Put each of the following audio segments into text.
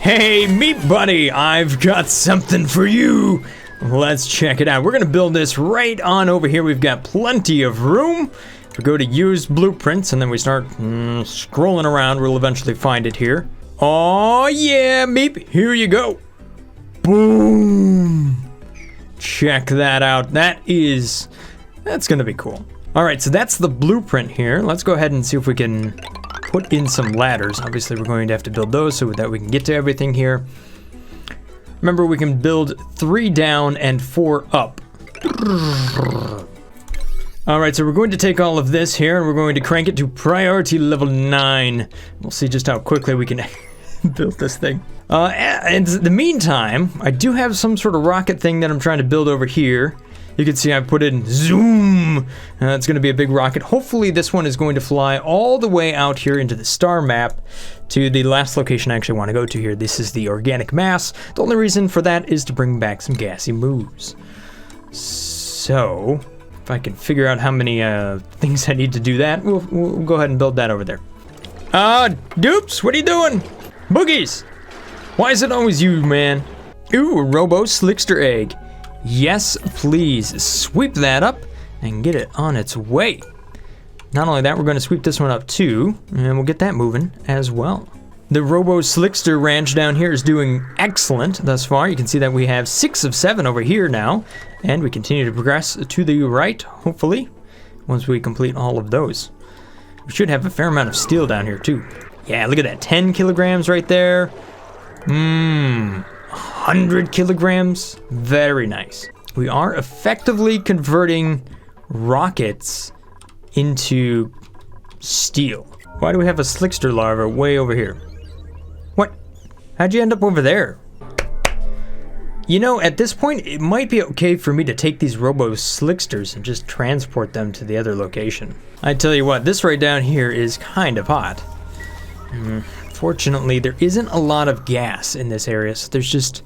Hey, Meep buddy, I've got something for you. Let's check it out. We're gonna build this right on over here. We've got plenty of room. If we go to use blueprints and then we start scrolling around, we'll eventually find it here. Oh yeah, Meep, here you go. Boom. Check that out. That's gonna be cool. All right, so that's the blueprint here. Let's go ahead and see if we can put in some ladders. Obviously, we're going to have to build those so that we can get to everything here. Remember, we can build 3 down and 4 up. All right, so we're going to take all of this here and we're going to crank it to priority level 9. We'll see just how quickly we can build this thing. And in the meantime, I do have some sort of rocket thing that I'm trying to build over here. You can see I put in zoom. It's going to be a big rocket. Hopefully this one is going to fly all the way out here into the star map to the last location I actually want to go to here. This is the organic mass. The only reason for that is to bring back some gassy moves. So if I can figure out how many things I need to do that, we'll go ahead and build that over there. Dupes, what are you doing? Boogies, why is it always you, man? Ooh, a Robo Slickster egg. Yes, please sweep that up and get it on its way. Not only that, we're going to sweep this one up too, and we'll get that moving as well. The Robo Slickster Ranch down here is doing excellent thus far. You can see that we have 6 of 7 over here now, and we continue to progress to the right, hopefully, once we complete all of those. We should have a fair amount of steel down here too. Yeah, look at that, 10 kilograms right there. 100 kilograms, very nice. We are effectively converting rockets into steel. Why do we have a Slickster larva way over here? What? How'd you end up over there? You know, at this point, it might be okay for me to take these Robo Slicksters and just transport them to the other location. I tell you what, this right down here is kind of hot. Fortunately, there isn't a lot of gas in this area, so there's just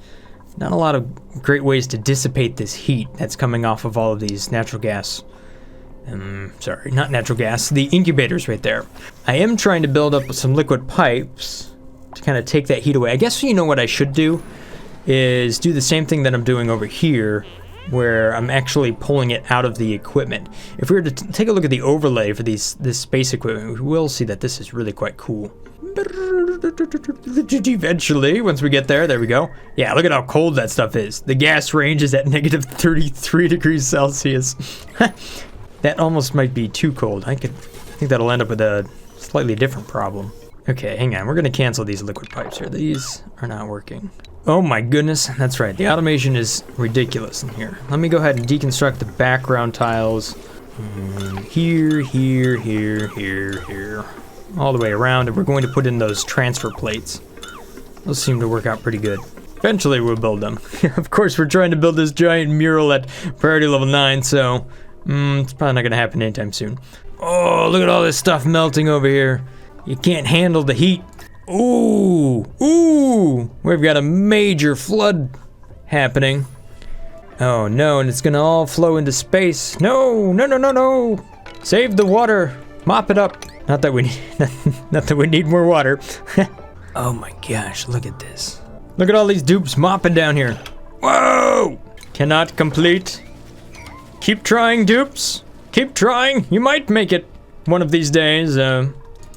not a lot of great ways to dissipate this heat that's coming off of all of these natural gas. Sorry, not natural gas, the incubators right there. I am trying to build up some liquid pipes to kind of take that heat away. I guess you know what I should do is do the same thing that I'm doing over here, where I'm actually pulling it out of the equipment. If we were to take a look at the overlay for this space equipment, we will see that this is really quite cool. Eventually, once we get there we go. Yeah, look at how cold that stuff is. The gas range is at negative 33 degrees Celsius. That almost might be too cold. I think that'll end up with a slightly different problem. Okay, hang on. We're going to cancel these liquid pipes here. These are not working. Oh my goodness, that's right. The automation is ridiculous in here. Let me go ahead and deconstruct the background tiles. Here, here, here, here, here. All the way around, and we're going to put in those transfer plates. Those seem to work out pretty good. Eventually we'll build them. Of course, we're trying to build this giant mural at priority level 9, so it's probably not going to happen anytime soon. Oh, look at all this stuff melting over here. You can't handle the heat. Ooh, we've got a major flood happening. Oh no, and it's gonna all flow into space. No. Save the water, mop it up. Not that we need more water. Oh my gosh, look at this. Look at all these dupes mopping down here. Whoa, cannot complete. Keep trying, dupes, keep trying. You might make it one of these days.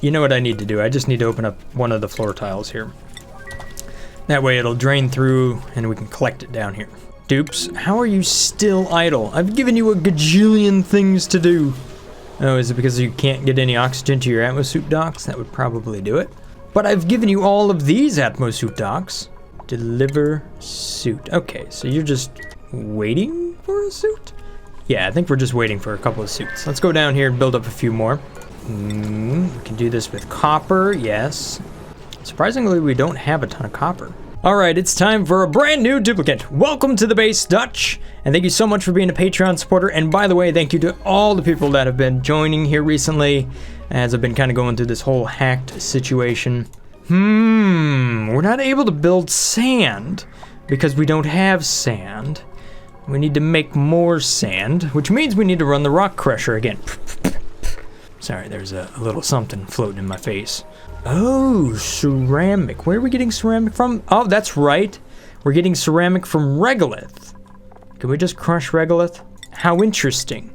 You know what I need to do? I just need to open up one of the floor tiles here. That way it'll drain through and we can collect it down here. Dupes, how are you still idle? I've given you a gajillion things to do. Oh, is it because you can't get any oxygen to your atmosuit docks? That would probably do it. But I've given you all of these atmosuit docks. Deliver suit. Okay, so you're just waiting for a suit? Yeah, I think we're just waiting for a couple of suits. Let's go down here and build up a few more. We can do this with copper, yes. Surprisingly, we don't have a ton of copper. All right, it's time for a brand new duplicate. Welcome to the base, Dutch. And thank you so much for being a Patreon supporter. And by the way, thank you to all the people that have been joining here recently, as I've been kind of going through this whole hacked situation. We're not able to build sand because we don't have sand. We need to make more sand, which means we need to run the rock crusher again. Sorry, there's a little something floating in my face. Oh, ceramic. Where are we getting ceramic from? Oh, that's right. We're getting ceramic from regolith. Can we just crush regolith? How interesting.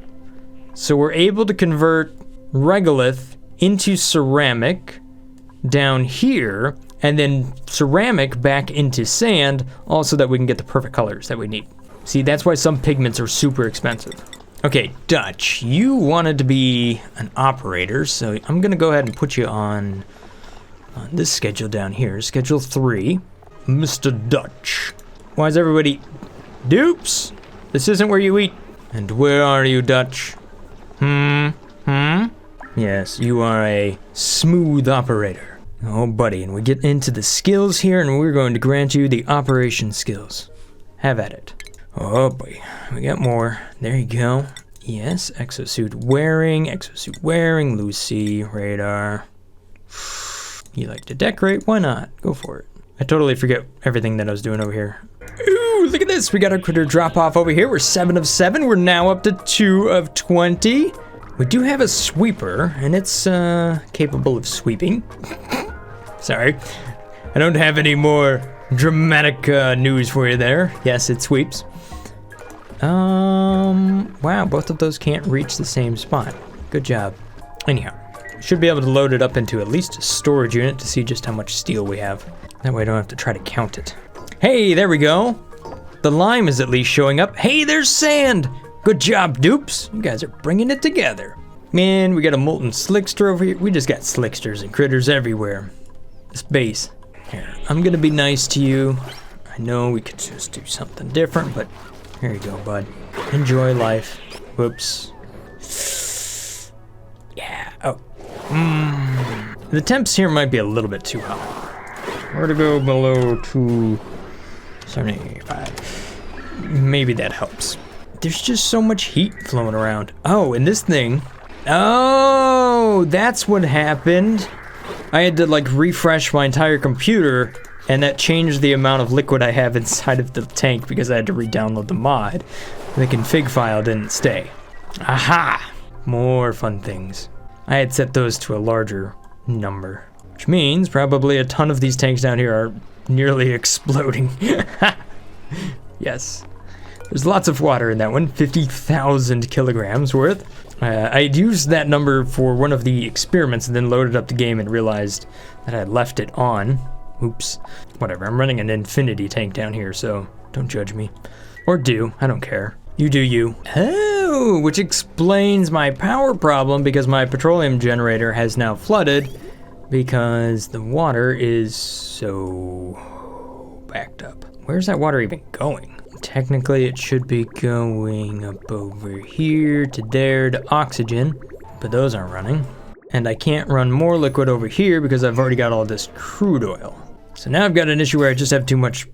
So we're able to convert regolith into ceramic down here, and then ceramic back into sand, also that we can get the perfect colors that we need. See, that's why some pigments are super expensive. Okay, Dutch, you wanted to be an operator, so I'm gonna go ahead and put you on this schedule down here, schedule 3, Mr. Dutch. Why is everybody... Dupes! This isn't where you eat. And where are you, Dutch? Yes, you are a smooth operator. Oh, buddy, and we get into the skills here, and we're going to grant you the operation skills. Have at it. Oh, boy, we got more. There you go. Yes, exosuit wearing, Lucy, radar. You like to decorate? Why not? Go for it. I totally forget everything that I was doing over here. Ooh, look at this. We got our critter drop off over here. We're 7 of 7. We're now up to 2 of 20. We do have a sweeper, and it's capable of sweeping. Sorry. I don't have any more dramatic news for you there. Yes, it sweeps. Wow, both of those can't reach the same spot. Good job. Anyhow, should be able to load it up into at least a storage unit to see just how much steel we have. That way I don't have to try to count it. Hey, there we go. The lime is at least showing up. Hey, there's sand. Good job, dupes. You guys are bringing it together. Man, we got a molten slickster over here. We just got slicksters and critters everywhere. This base. Here, I'm gonna be nice to you. I know we could just do something different, but here you go, bud. Enjoy life. Whoops. Yeah, oh. The temps here might be a little bit too hot. Where to go below 275? Maybe that helps. There's just so much heat flowing around. Oh, and this thing. Oh, that's what happened. I had to like refresh my entire computer, and that changed the amount of liquid I have inside of the tank because I had to re-download the mod. The config file didn't stay. Aha! More fun things. I had set those to a larger number, which means probably a ton of these tanks down here are nearly exploding. Yes. There's lots of water in that one, 50,000 kilograms worth. I'd used that number for one of the experiments and then loaded up the game and realized that I had left it on. Oops. Whatever, I'm running an infinity tank down here, so don't judge me. Or do, I don't care. You do you. Oh, which explains my power problem because my petroleum generator has now flooded because the water is so backed up. Where's that water even going? Technically, it should be going up over here to there to oxygen, but those aren't running. And I can't run more liquid over here because I've already got all this crude oil. So now I've got an issue where I just have too much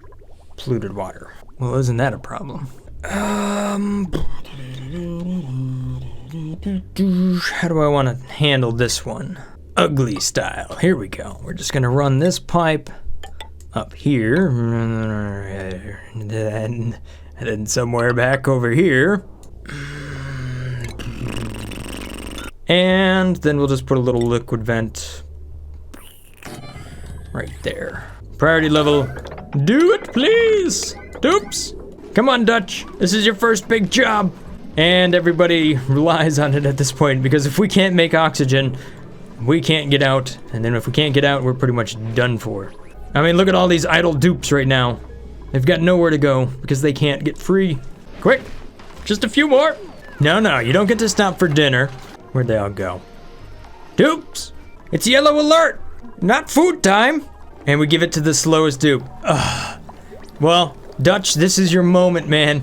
polluted water. Well, isn't that a problem? How do I want to handle this one? Ugly style. Here we go. We're just gonna run this pipe up here, and then somewhere back over here. And then we'll just put a little liquid vent right there. Priority level. Do it, please. Dupes. Come on, Dutch. This is your first big job. And everybody relies on it at this point because if we can't make oxygen, we can't get out. And then if we can't get out, we're pretty much done for. I mean, look at all these idle dupes right now. They've got nowhere to go because they can't get free. Quick, just a few more. No, you don't get to stop for dinner. Where'd they all go? Dupes, it's yellow alert, not food time. And we give it to the slowest dupe. Ugh. Well, Dutch, this is your moment, man.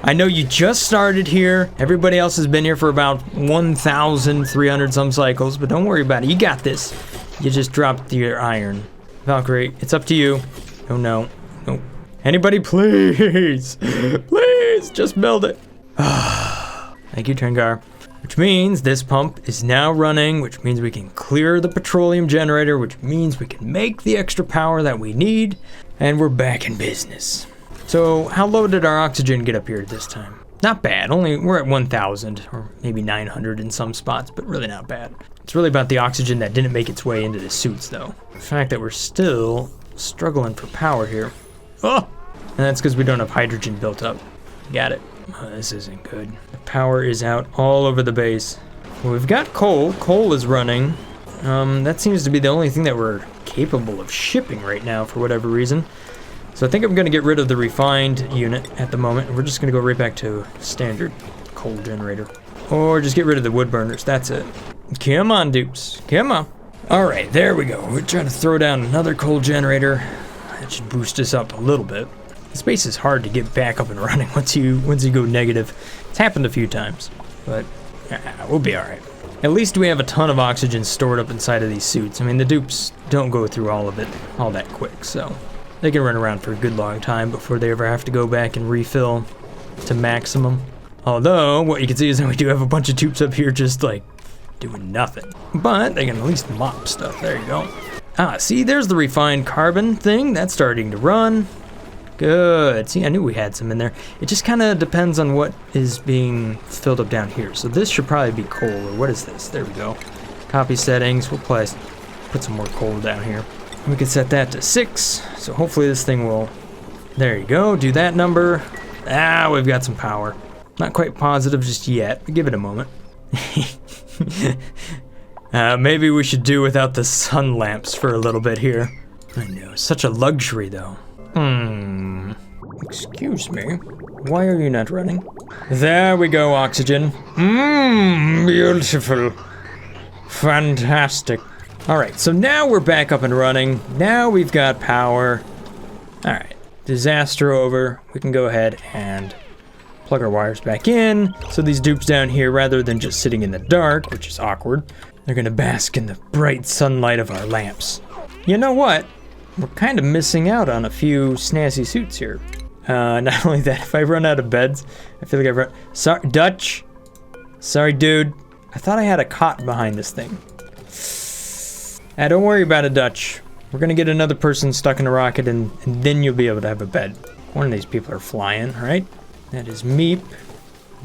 I know you just started here. Everybody else has been here for about 1,300 some cycles, but don't worry about it. You got this. You just dropped your iron. Valkyrie, it's up to you. Oh no. Nope. Anybody please. Please, just build it. Thank you, Trengar. Which means this pump is now running, which means we can clear the petroleum generator, which means we can make the extra power that we need, and we're back in business. So how low did our oxygen get up here this time? Not bad. Only we're at 1,000 or maybe 900 in some spots, but really not bad. It's really about the oxygen that didn't make its way into the suits, though. The fact that we're still struggling for power here. Oh! And that's because we don't have hydrogen built up. Got it. Oh, this isn't good. The power is out all over the base. Well, we've got coal. Coal is running. That seems to be the only thing that we're capable of shipping right now for whatever reason. So I think I'm going to get rid of the refined unit at the moment. We're just going to go right back to standard coal generator. Or just get rid of the wood burners. That's it. Come on, dupes. Come on. Alright, there we go. We're trying to throw down another coal generator. That should boost us up a little bit. This base is hard to get back up and running once you go negative. It's happened a few times, but we'll be alright. At least we have a ton of oxygen stored up inside of these suits. I mean, the dupes don't go through all of it all that quick, so they can run around for a good long time before they ever have to go back and refill to maximum. Although, what you can see is that we do have a bunch of dupes up here just, like, doing nothing. But they can at least mop stuff. There you go. Ah, see, there's the refined carbon thing. That's starting to run. Good. See, I knew we had some in there. It just kind of depends on what is being filled up down here. So this should probably be coal, or what is this? There we go. Copy settings. We'll put some more coal down here. We can set that to 6. So hopefully this thing will... There you go. Do that number. Ah, we've got some power. Not quite positive just yet. Give it a moment. Maybe we should do without the sun lamps for a little bit here. I know. Such a luxury, though. Excuse me. Why are you not running? There we go, oxygen. Beautiful. Fantastic. Alright, so now we're back up and running. Now we've got power. Alright, disaster over. We can go ahead and plug our wires back in. So these dupes down here, rather than just sitting in the dark, which is awkward, they're gonna bask in the bright sunlight of our lamps. You know what? We're kind of missing out on a few snazzy suits here. Not only that, if I run out of beds, I feel like I've run... Sorry, Dutch. Sorry, dude. I thought I had a cot behind this thing. Don't worry about it, Dutch. We're gonna get another person stuck in a rocket and then you'll be able to have a bed. One of these people are flying, right? That is Meep.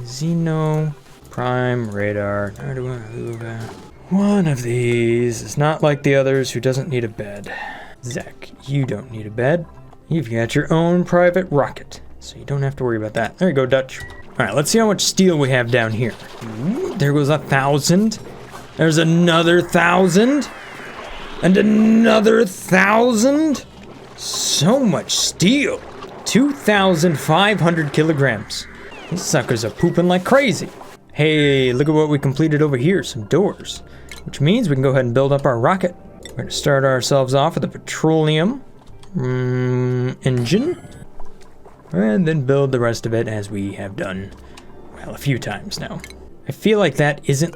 Xeno. Prime. Radar. One of these is not like the others who doesn't need a bed. Zach, you don't need a bed. You've got your own private rocket, so you don't have to worry about that. There you go, Dutch. All right, let's see how much steel we have down here. Ooh, there goes 1,000. There's another 1,000. And another 1,000. So much steel. 2,500 kilograms. These suckers are pooping like crazy. Hey, look at what we completed over here. Some doors. Which means we can go ahead and build up our rocket. We're going to start ourselves off with a petroleum engine, and then build the rest of it as we have done, well, a few times now. I feel like that isn't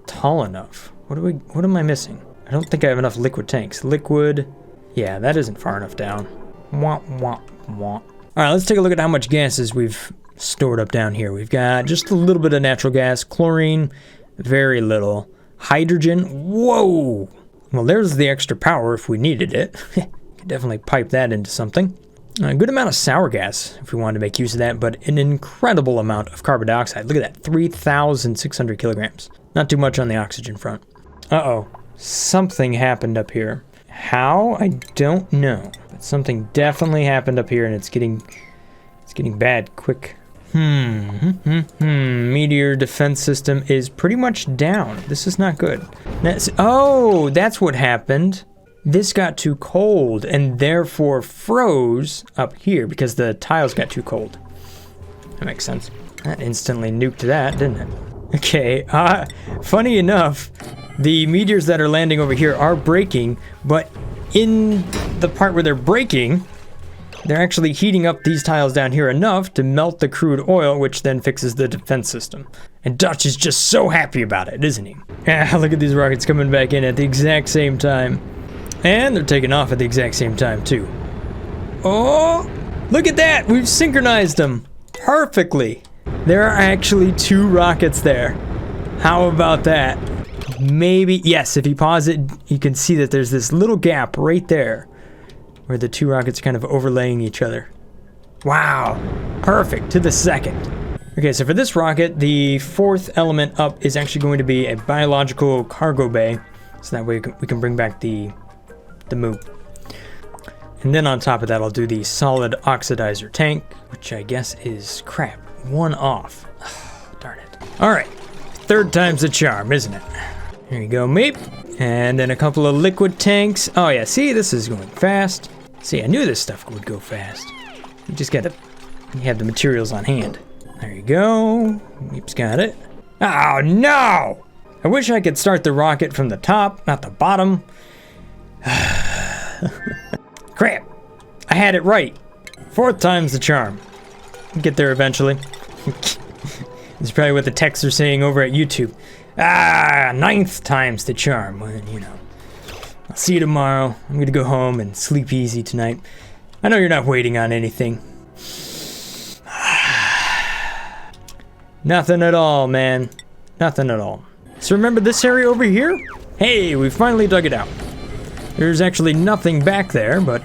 tall enough. What am I missing? I don't think I have enough liquid tanks. Liquid, yeah, that isn't far enough down. Wah, wah, wah. All right, let's take a look at how much gases we've stored up down here. We've got just a little bit of natural gas, chlorine, very little, hydrogen. Whoa! Well, there's the extra power if we needed it. Could definitely pipe that into something. A good amount of sour gas if we wanted to make use of that, but an incredible amount of carbon dioxide. Look at that, 3,600 kilograms. Not too much on the oxygen front. Uh-oh, something happened up here. How? I don't know. But something definitely happened up here, and it's getting bad quick. Meteor defense system is pretty much down. This is not good. Oh, that's what happened. This got too cold and therefore froze up here because the tiles got too cold. That makes sense. That instantly nuked that, didn't it? Okay, funny enough, the meteors that are landing over here are breaking, but in the part where they're breaking, they're actually heating up these tiles down here enough to melt the crude oil, which then fixes the defense system. And Dutch is just so happy about it, isn't he? Yeah, look at these rockets coming back in at the exact same time. And they're taking off at the exact same time, too. Oh, look at that! We've synchronized them perfectly. There are actually 2 rockets there. How about that? Maybe, yes, if you pause it, you can see that there's this little gap right there where the 2 rockets kind of overlaying each other. Wow, perfect to the second. Okay, so for this rocket, the fourth element up is actually going to be a biological cargo bay. So that way we can bring back the Moop. And then on top of that, I'll do the solid oxidizer tank, which I guess is crap. One off. Darn it. All right, third time's the charm, isn't it? Here you go, Meep. And then a couple of liquid tanks. Oh yeah, see, this is going fast. See, I knew this stuff would go fast. You just gotta have the materials on hand. There you go. Meep's got it. Oh no! I wish I could start the rocket from the top, not the bottom. Crap! I had it right. Fourth time's the charm. Get there eventually. It's probably what the texts are saying over at YouTube. Ninth time's the charm. Well, you know. I'll see you tomorrow. I'm gonna go home and sleep easy tonight. I know you're not waiting on anything. Nothing at all, man. Nothing at all. So remember this area over here? Hey, we finally dug it out. There's actually nothing back there, but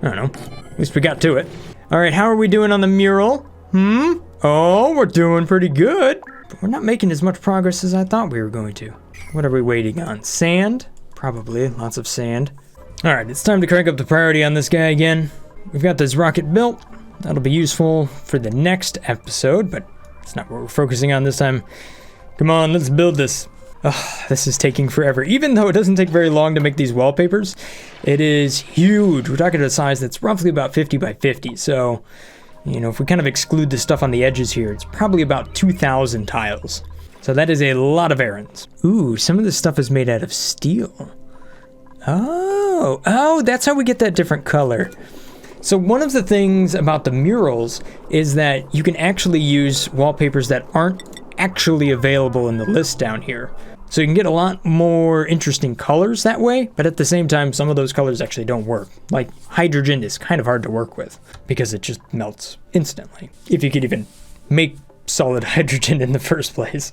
I don't know. At least we got to it. All right, how are we doing on the mural? Oh, we're doing pretty good. But we're not making as much progress as I thought we were going to. What are we waiting on? Sand? Probably, lots of sand. All right, it's time to crank up the priority on this guy again. We've got this rocket built. That'll be useful for the next episode, but it's not what we're focusing on this time. Come on, let's build this. Ugh, this is taking forever. Even though it doesn't take very long to make these wallpapers, it is huge. We're talking a size that's roughly about 50 by 50. So, you know, if we kind of exclude the stuff on the edges here, it's probably about 2,000 tiles. So that is a lot of errands. Ooh, some of this stuff is made out of steel. Oh, that's how we get that different color. So one of the things about the murals is that you can actually use wallpapers that aren't actually available in the list down here. So you can get a lot more interesting colors that way, but at the same time, some of those colors actually don't work. Like hydrogen is kind of hard to work with because it just melts instantly. If you could even make solid hydrogen in the first place.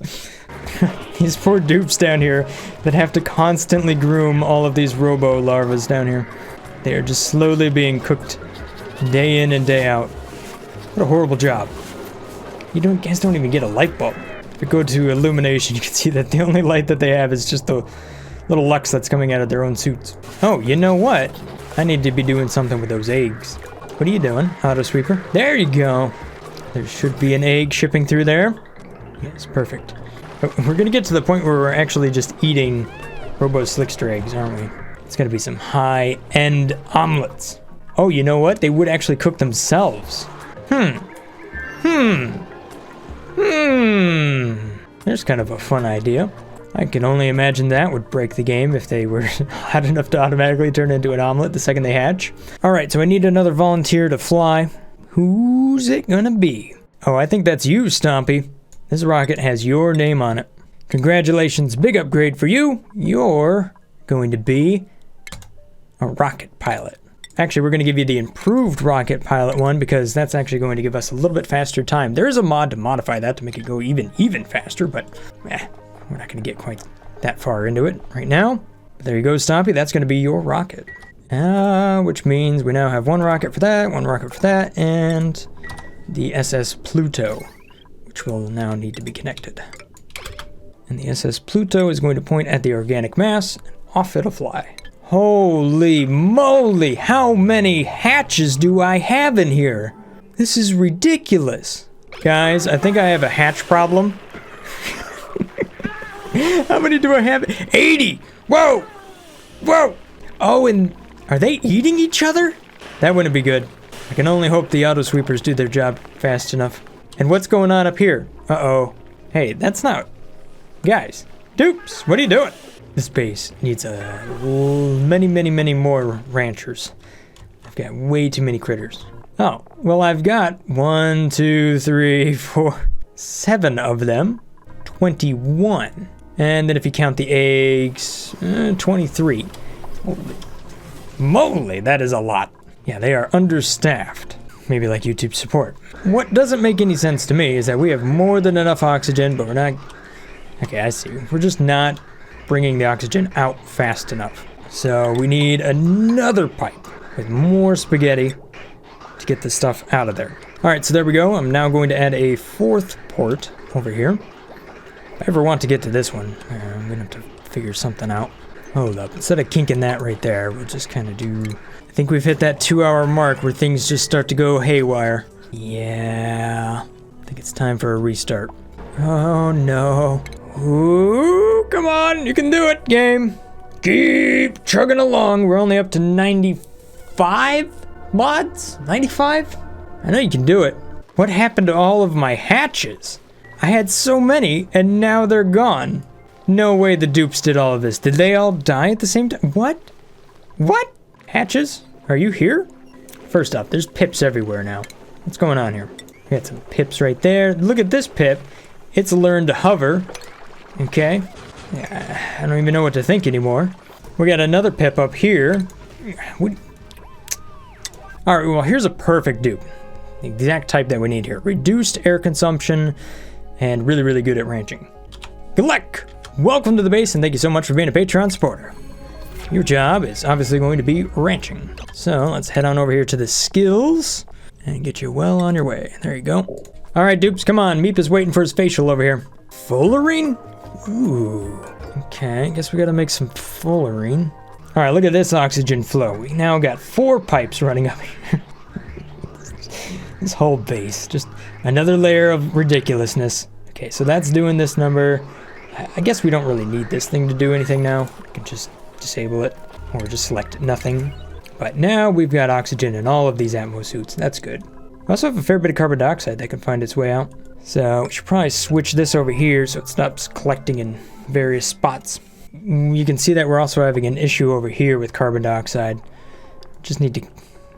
These poor dupes down here that have to constantly groom all of these robo larvas down here. They are just slowly being cooked day in and day out. What a horrible job. You guys don't even get a light bulb. If you go to illumination, you can see that the only light that they have is just the little lux that's coming out of their own suits. Oh, you know what? I need to be doing something with those eggs. What are you doing, auto sweeper? There you go. There should be an egg shipping through there. Yes, perfect. We're gonna get to the point where we're actually just eating Robo Slickster eggs, aren't we? It's gonna be some high-end omelets. Oh, you know what? They would actually cook themselves. There's kind of a fun idea. I can only imagine that would break the game if they were hot enough to automatically turn into an omelet the second they hatch. All right, so I need another volunteer to fly. Who's it gonna be? Oh, I think that's you, Stompy. This rocket has your name on it. Congratulations, big upgrade for you. You're going to be a rocket pilot. Actually, we're going to give you the improved rocket pilot one because that's actually going to give us a little bit faster time. There is a mod to modify that to make it go even faster, but we're not going to get quite that far into it right now. But there you go, Stompy. That's going to be your rocket. Which means we now have one rocket for that, and the SS Pluto, which will now need to be connected. And the SS Pluto is going to point at the organic mass, and off it'll fly. Holy moly, how many hatches do I have in here? This is ridiculous. Guys, I think I have a hatch problem. How many do I have? 80! Whoa! Whoa! Oh, and are they eating each other? That wouldn't be good. I can only hope the auto sweepers do their job fast enough. And what's going on up here? Uh-oh. Hey, that's not... Guys, dupes, what are you doing? This base needs many more ranchers. I've got way too many critters. Oh, well, I've got 1, 2, 3, 4, 7 of them. 21. And then if you count the eggs, 23. Holy moly, that is a lot. Yeah, they are understaffed. Maybe like YouTube support. What doesn't make any sense to me is that we have more than enough oxygen, but we're not... Okay, I see. We're just not bringing the oxygen out fast enough. So we need another pipe with more spaghetti to get the stuff out of there. All right, so there we go. I'm now going to add a 4th port over here. If I ever want to get to this one, I'm gonna have to figure something out. Hold up, instead of kinking that right there, we'll just kind of do... I think we've hit that 2-hour mark where things just start to go haywire. Yeah, I think it's time for a restart. Oh no. Ooh, come on, you can do it, game. Keep chugging along. We're only up to 95 mods? 95? I know you can do it. What happened to all of my hatches? I had so many, and now they're gone. No way the dupes did all of this. Did they all die at the same time? What? What? Hatches? Are you here? First off, there's pips everywhere now. What's going on here? We got some pips right there. Look at this pip. It's learned to hover. Okay. Yeah, I don't even know what to think anymore. We got another pip up here. Alright, well, here's a perfect dupe. The exact type that we need here. Reduced air consumption and really, really good at ranching. Good luck! Welcome to the base, and thank you so much for being a Patreon supporter. Your job is obviously going to be ranching. So let's head on over here to the skills and get you well on your way. There you go. All right, dupes, come on. Meep is waiting for his facial over here. Fullerene? Ooh. Okay, I guess we gotta make some fullerene. All right, look at this oxygen flow. We now got 4 pipes running up here. This whole base, just another layer of ridiculousness. Okay, so that's doing this number. I guess we don't really need this thing to do anything now. We can just disable it or just select nothing. But now we've got oxygen in all of these atmo suits. That's good. We also have a fair bit of carbon dioxide that can find its way out. So we should probably switch this over here so it stops collecting in various spots. You can see that we're also having an issue over here with carbon dioxide. Just need to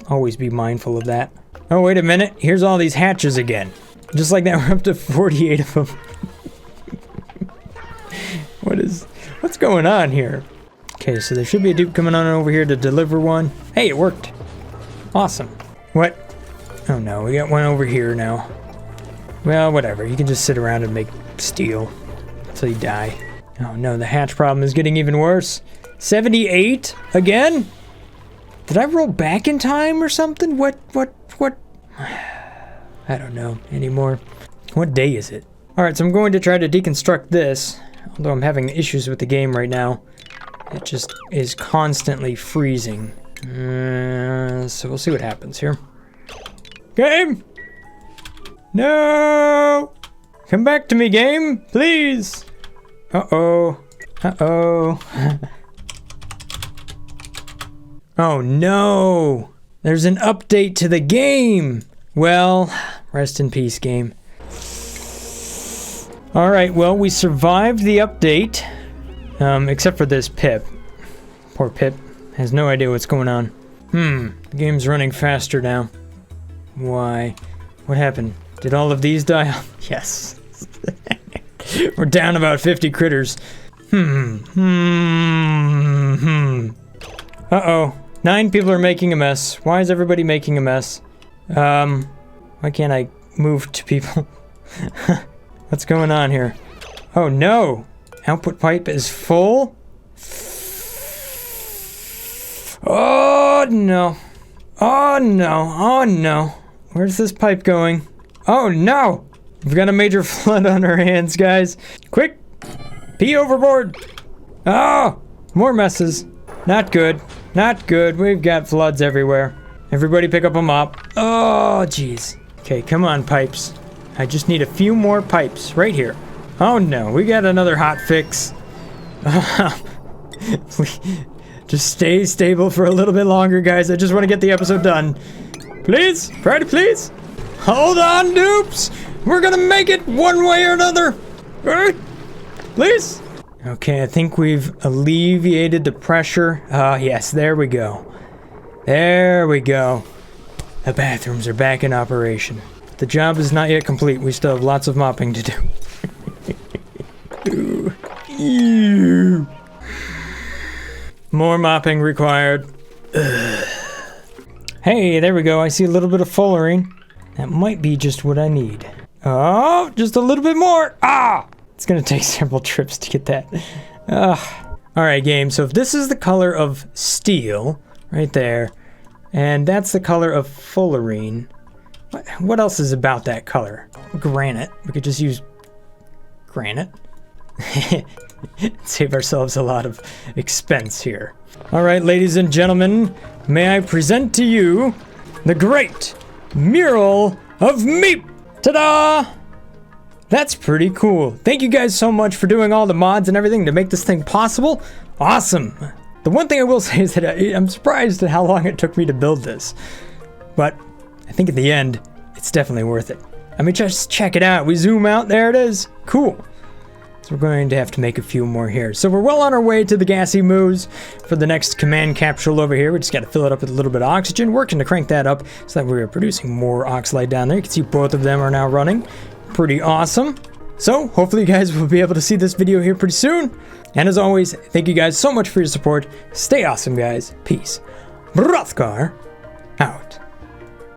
always be mindful of that. Oh, wait a minute. Here's all these hatches again. Just like that, we're up to 48 of them. What's going on here? Okay, so there should be a dupe coming on over here to deliver one. Hey, it worked. Awesome. What? Oh no, we got one over here now. Well, whatever. You can just sit around and make steel until you die. Oh no, the hatch problem is getting even worse. 78? Again? Did I roll back in time or something? What? I don't know anymore. What day is it? Alright, so I'm going to try to deconstruct this. Although I'm having issues with the game right now. It just is constantly freezing. So we'll see what happens here. Game! No! Come back to me, game, please! Uh-oh. Uh-oh. Oh no! There's an update to the game! Well, rest in peace, game. Alright, well, we survived the update. Except for this Pip. Poor Pip. Has no idea what's going on. The game's running faster now. Why? What happened? Did all of these die? Yes. We're down about 50 critters. Uh-oh. 9 people are making a mess. Why is everybody making a mess? Why can't I move to people? What's going on here? Oh no! Output pipe is full? Oh no. Oh no. Oh no. Where's this pipe going? Oh no! We've got a major flood on our hands, guys. Quick! Pee overboard! Oh! More messes. Not good. Not good. We've got floods everywhere. Everybody pick up a mop. Oh, jeez. Okay, come on, pipes. I just need a few more pipes right here. Oh no, we got another hot fix. Just stay stable for a little bit longer, guys. I just want to get the episode done. Please, Freddy, please. Hold on, dupes. We're gonna make it one way or another. Alright, please. Okay, I think we've alleviated the pressure. Yes, there we go. There we go. The bathrooms are back in operation. The job is not yet complete. We still have lots of mopping to do. Ew. More mopping required. Ugh. Hey, there we go. I see a little bit of fullerene. That might be just what I need. Oh, just a little bit more. Ah! It's gonna take several trips to get that. Alright, game. So if this is the color of steel, right there, and that's the color of fullerene, What else is about that color? Granite. We could just use granite. Save ourselves a lot of expense here. All right, ladies and gentlemen, may I present to you the great mural of Meep. Ta-da! That's pretty cool. Thank you guys so much for doing all the mods and everything to make this thing possible. Awesome. The one thing I will say is that I'm surprised at how long it took me to build this. But I think at the end, it's definitely worth it. I mean, just check it out. We zoom out, there it is. Cool. So we're going to have to make a few more here. So we're well on our way to the gassy moos for the next command capsule over here. We just got to fill it up with a little bit of oxygen. Working to crank that up so that we're producing more oxalide down there. You can see both of them are now running. Pretty awesome. So hopefully you guys will be able to see this video here pretty soon. And as always, thank you guys so much for your support. Stay awesome, guys. Peace. Brothgar out.